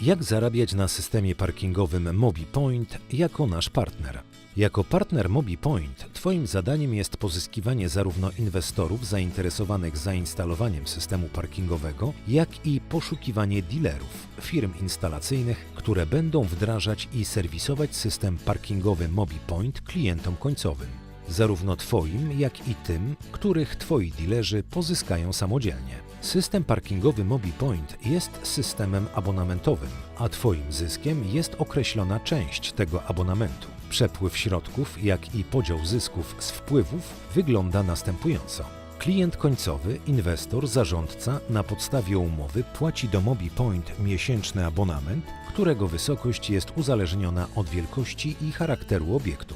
Jak zarabiać na systemie parkingowym MobiPoint jako nasz partner? Jako partner MobiPoint Twoim zadaniem jest pozyskiwanie zarówno inwestorów zainteresowanych zainstalowaniem systemu parkingowego, jak i poszukiwanie dealerów, firm instalacyjnych, które będą wdrażać i serwisować system parkingowy MobiPoint klientom końcowym. Zarówno Twoim, jak i tym, których Twoi dealerzy pozyskają samodzielnie. System parkingowy MobiPoint jest systemem abonamentowym, a Twoim zyskiem jest określona część tego abonamentu. Przepływ środków, jak i podział zysków z wpływów wygląda następująco. Klient końcowy, inwestor, zarządca na podstawie umowy płaci do MobiPoint miesięczny abonament, którego wysokość jest uzależniona od wielkości i charakteru obiektu.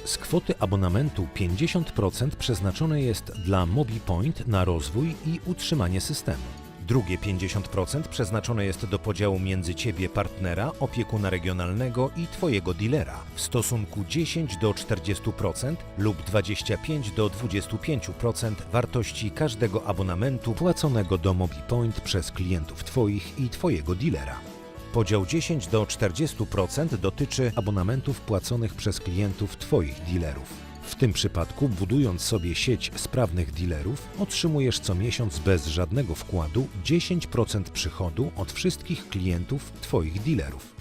Z kwoty abonamentu 50% przeznaczone jest dla MobiPoint na rozwój i utrzymanie systemu. Drugie 50% przeznaczone jest do podziału między Ciebie, partnera, opiekuna regionalnego i Twojego dealera w stosunku 10 do 40% lub 25 do 25% wartości każdego abonamentu płaconego do MobiPoint przez klientów Twoich i Twojego dealera. Podział 10 do 40% dotyczy abonamentów płaconych przez klientów Twoich dealerów. W tym przypadku, budując sobie sieć sprawnych dealerów, otrzymujesz co miesiąc bez żadnego wkładu 10% przychodu od wszystkich klientów Twoich dealerów.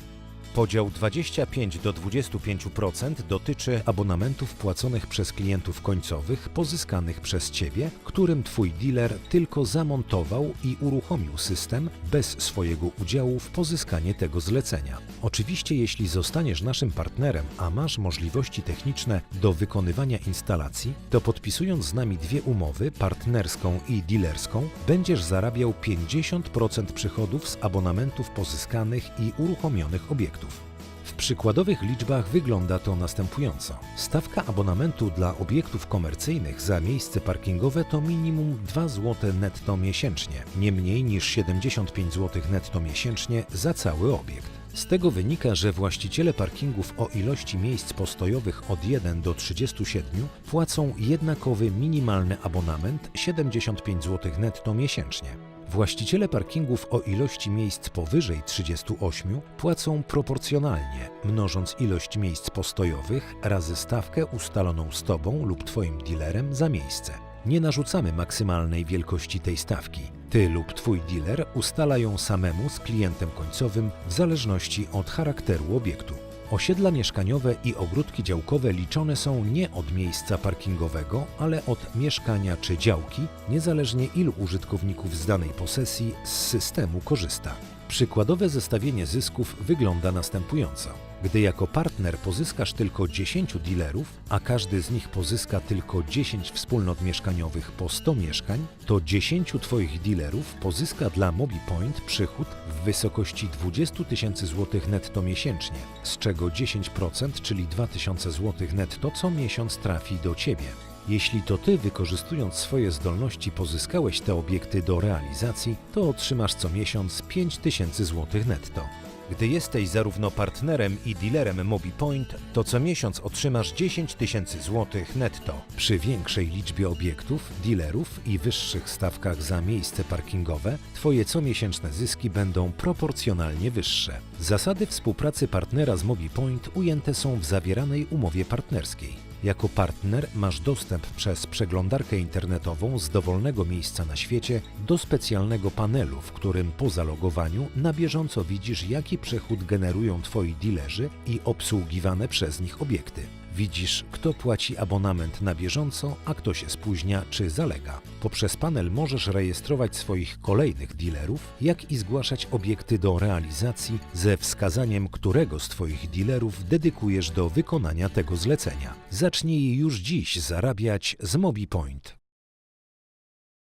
Podział 25 do 25% dotyczy abonamentów płaconych przez klientów końcowych pozyskanych przez Ciebie, którym Twój dealer tylko zamontował i uruchomił system bez swojego udziału w pozyskanie tego zlecenia. Oczywiście, jeśli zostaniesz naszym partnerem, a masz możliwości techniczne do wykonywania instalacji, to podpisując z nami dwie umowy, partnerską i dealerską, będziesz zarabiał 50% przychodów z abonamentów pozyskanych i uruchomionych obiektów. W przykładowych liczbach wygląda to następująco. Stawka abonamentu dla obiektów komercyjnych za miejsce parkingowe to minimum 2 zł netto miesięcznie, nie mniej niż 75 zł netto miesięcznie za cały obiekt. Z tego wynika, że właściciele parkingów o ilości miejsc postojowych od 1 do 37 płacą jednakowy minimalny abonament 75 zł netto miesięcznie. Właściciele parkingów o ilości miejsc powyżej 38 płacą proporcjonalnie, mnożąc ilość miejsc postojowych razy stawkę ustaloną z Tobą lub Twoim dealerem za miejsce. Nie narzucamy maksymalnej wielkości tej stawki. Ty lub Twój dealer ustala ją samemu z klientem końcowym w zależności od charakteru obiektu. Osiedla mieszkaniowe i ogródki działkowe liczone są nie od miejsca parkingowego, ale od mieszkania czy działki, niezależnie ilu użytkowników z danej posesji z systemu korzysta. Przykładowe zestawienie zysków wygląda następująco. Gdy jako partner pozyskasz tylko 10 dealerów, a każdy z nich pozyska tylko 10 wspólnot mieszkaniowych po 100 mieszkań, to 10 Twoich dealerów pozyska dla MobiPoint przychód w wysokości 20 tysięcy złotych netto miesięcznie, z czego 10%, czyli 2000 zł netto co miesiąc trafi do Ciebie. Jeśli to Ty, wykorzystując swoje zdolności, pozyskałeś te obiekty do realizacji, to otrzymasz co miesiąc 5000 zł netto. Gdy jesteś zarówno partnerem i dealerem MobiPoint, to co miesiąc otrzymasz 10 tysięcy złotych netto. Przy większej liczbie obiektów, dealerów i wyższych stawkach za miejsce parkingowe, Twoje comiesięczne zyski będą proporcjonalnie wyższe. Zasady współpracy partnera z MobiPoint ujęte są w zawieranej umowie partnerskiej. Jako partner masz dostęp przez przeglądarkę internetową z dowolnego miejsca na świecie do specjalnego panelu, w którym po zalogowaniu na bieżąco widzisz, jaki przychód generują Twoi dealerzy i obsługiwane przez nich obiekty. Widzisz, kto płaci abonament na bieżąco, a kto się spóźnia czy zalega. Poprzez panel możesz rejestrować swoich kolejnych dealerów, jak i zgłaszać obiekty do realizacji ze wskazaniem, którego z Twoich dealerów dedykujesz do wykonania tego zlecenia. Zacznij już dziś zarabiać z MobiPoint.